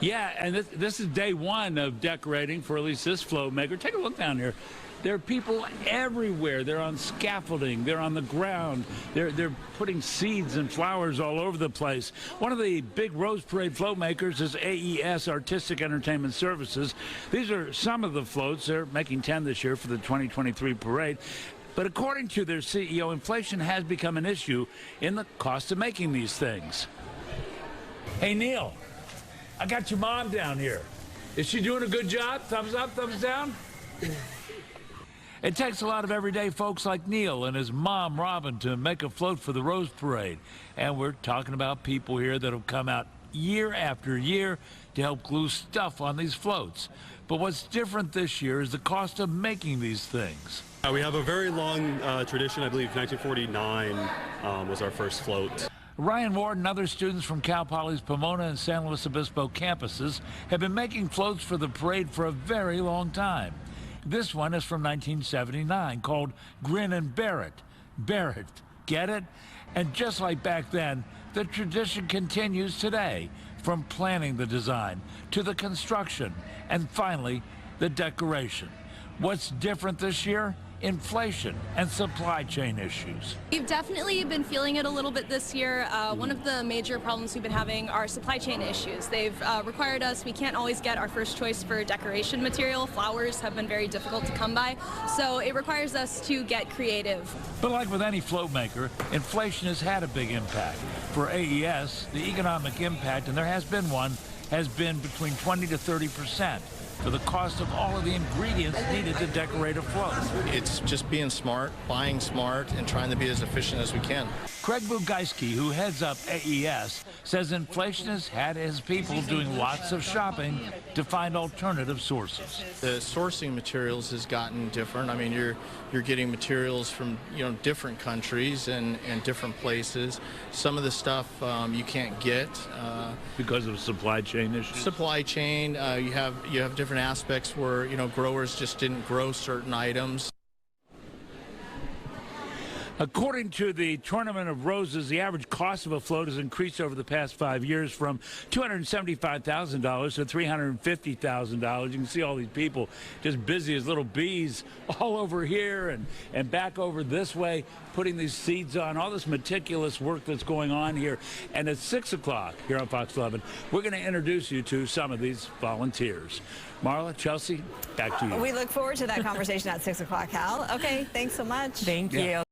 Yeah, and this is day one of decorating for at least this float maker. Take a look down here. There are people everywhere. They're on scaffolding. They're on the ground. They're putting seeds and flowers all over the place. One of the big Rose Parade float makers is AES, Artistic Entertainment Services. These are some of the floats. They're making 10 this year for the 2023 parade. But according to their CEO, inflation has become an issue in the cost of making these things. Hey, Neil, I got your mom down here. Is she doing a good job? Thumbs up, thumbs down? It takes a lot of everyday folks like Neil and his mom, Robin, to make a float for the Rose Parade. And we're talking about people here that have come out year after year to help glue stuff on these floats. But what's different this year is the cost of making these things. We have a very long tradition. I believe 1949 was our first float. Ryan Ward and other students from Cal Poly's Pomona and San Luis Obispo campuses have been making floats for the parade for a very long time. This one is from 1979, called Grin and Bear It. Bear it, get it? And just like back then, the tradition continues today, from planning the design to the construction and finally the decoration. What's different this year? Inflation and supply chain issues. We've definitely been feeling it a little bit this year. One of the major problems we've been having are supply chain issues. They've required us, we can't always get our first choice for decoration material. Flowers have been very difficult to come by, so it requires us to get creative. But like with any float maker, inflation has had a big impact. For AES, the economic impact, and there has been one, has been between 20 to 30%. For the cost of all of the ingredients needed to decorate a float. It's just being smart, buying smart, and trying to be as efficient as we can. Craig Bugaiski, who heads up AES, says inflation has had his people doing lots of shopping to find alternative sources. The sourcing materials has gotten different. I mean, you're getting materials from different countries and different places. Some of the stuff you can't get because of supply chain issues. Supply chain. You have different aspects where growers just didn't grow certain items. According to the Tournament of Roses, the average cost of a float has increased over the past 5 years from $275,000 to $350,000. You can see all these people just busy as little bees all over here and back over this way, putting these seeds on, all this meticulous work that's going on here. And at 6 o'clock here on Fox 11, we're going to introduce you to some of these volunteers. Marla, Chelsea, back to you. We look forward to that conversation at 6 o'clock, Hal. Okay, thanks so much. Thank you.